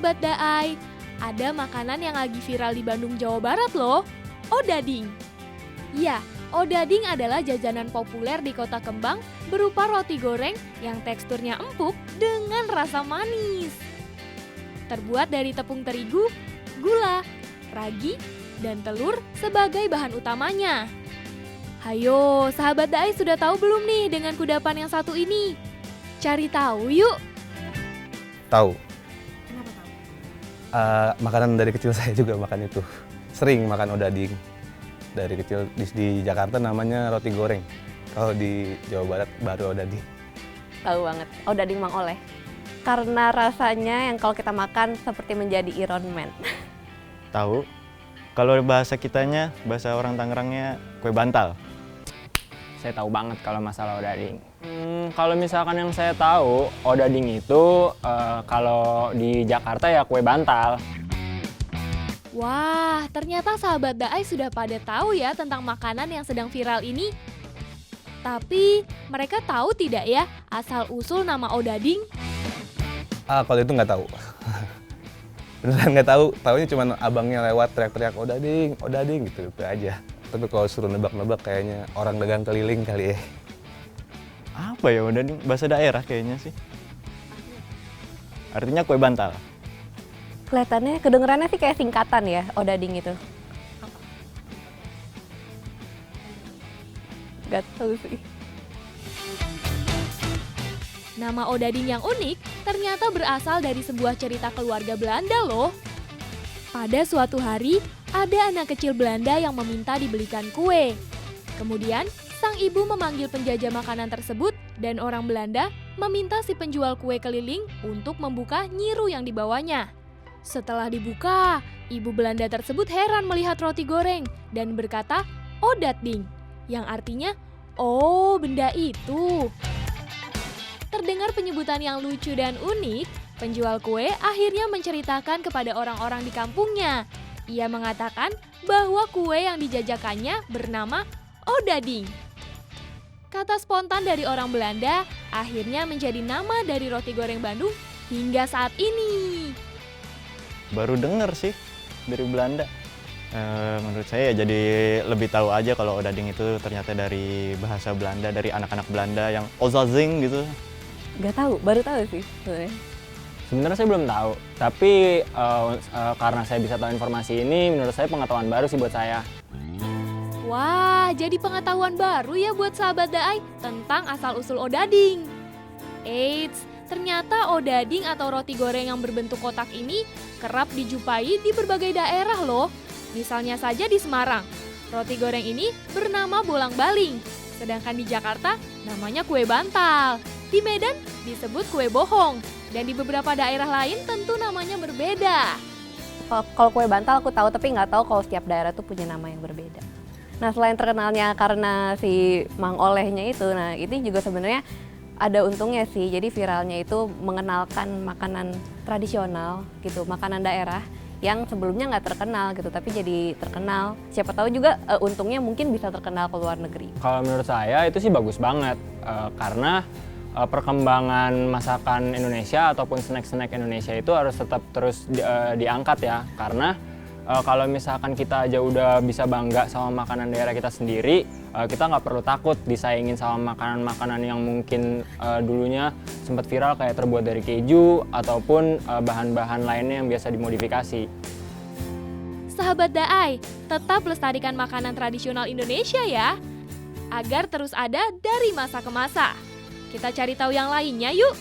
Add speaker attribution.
Speaker 1: sahabat Daai, ada makanan yang lagi viral di Bandung, Jawa Barat loh, odading. Ya, odading adalah jajanan populer di Kota Kembang berupa roti goreng yang teksturnya empuk dengan rasa manis. Terbuat dari tepung terigu, gula, ragi, dan telur sebagai bahan utamanya. Hayo, sahabat Daai sudah tahu belum nih dengan kudapan yang satu ini? Cari tahu yuk!
Speaker 2: Tahu.
Speaker 1: Kenapa tahu?
Speaker 2: Makanan dari kecil saya juga makan itu. Sering makan odading. Dari kecil di Jakarta namanya roti goreng. Kalau di Jawa Barat baru odading.
Speaker 3: Tahu banget, odading Mang Oleh. Karena rasanya yang kalau kita makan seperti menjadi Iron Man.
Speaker 4: Tahu. Kalau bahasa kitanya, bahasa orang Tangerangnya kue bantal.
Speaker 5: Saya tahu banget kalau masalah odading. Kalau misalkan yang saya tahu, odading itu kalau di Jakarta ya kue bantal.
Speaker 1: Wah, ternyata sahabat Daai sudah pada tahu ya tentang makanan yang sedang viral ini. Tapi, mereka tahu tidak ya asal-usul nama odading?
Speaker 2: Kalau itu nggak tahu. Beneran nggak tahu. Taunya cuma abangnya lewat teriak-teriak odading, odading gitu aja. Tapi kalau suruh nebak-nebak kayaknya orang dagang keliling kali ya.
Speaker 4: Apa ya odading? Bahasa daerah kayaknya sih. Artinya kue bantal.
Speaker 3: Kelihatannya, kedengerannya sih kayak singkatan ya, odading itu. Gak tahu sih.
Speaker 1: Nama odading yang unik ternyata berasal dari sebuah cerita keluarga Belanda loh. Pada suatu hari, ada anak kecil Belanda yang meminta dibelikan kue. Kemudian, sang ibu memanggil penjajah makanan tersebut dan orang Belanda meminta si penjual kue keliling untuk membuka nyiru yang dibawanya. Setelah dibuka, ibu Belanda tersebut heran melihat roti goreng dan berkata, odading, yang artinya, oh benda itu. Terdengar penyebutan yang lucu dan unik, penjual kue akhirnya menceritakan kepada orang-orang di kampungnya. Ia mengatakan bahwa kue yang dijajakannya bernama odading. Kata spontan dari orang Belanda akhirnya menjadi nama dari roti goreng Bandung hingga saat ini.
Speaker 4: Baru denger sih dari Belanda. Menurut saya ya jadi lebih tahu aja kalau odading itu ternyata dari bahasa Belanda, dari anak-anak Belanda yang ozazing gitu.
Speaker 3: Gak tahu, baru tahu sih sebenarnya.
Speaker 5: Sebenarnya saya belum tahu, tapi karena saya bisa tahu informasi ini, menurut saya pengetahuan baru sih buat saya.
Speaker 1: Wah, jadi pengetahuan baru ya buat sahabat Daai tentang asal-usul odading. Eits, ternyata odading atau roti goreng yang berbentuk kotak ini kerap dijumpai di berbagai daerah loh. Misalnya saja di Semarang, roti goreng ini bernama bolang-baling. Sedangkan di Jakarta namanya kue bantal. Di Medan disebut kue bohong. Dan di beberapa daerah lain tentu namanya berbeda.
Speaker 3: Kalau kue bantal aku tahu, tapi nggak tahu kalau setiap daerah tuh punya nama yang berbeda. Nah, selain terkenalnya karena si Mang Olehnya itu, nah ini juga sebenarnya ada untungnya sih. Jadi viralnya itu mengenalkan makanan tradisional gitu, makanan daerah yang sebelumnya nggak terkenal gitu, tapi jadi terkenal. Siapa tahu juga untungnya mungkin bisa terkenal ke luar negeri.
Speaker 5: Kalau menurut saya itu sih bagus banget, karena perkembangan masakan Indonesia ataupun snack-snack Indonesia itu harus tetap terus diangkat ya. Karena kalau misalkan kita aja udah bisa bangga sama makanan daerah kita sendiri, kita nggak perlu takut disaingin sama makanan-makanan yang mungkin dulunya sempat viral kayak terbuat dari keju ataupun bahan-bahan lainnya yang biasa dimodifikasi.
Speaker 1: Sahabat Daai, tetap lestarikan makanan tradisional Indonesia ya, agar terus ada dari masa ke masa. Kita cari tahu yang lainnya yuk.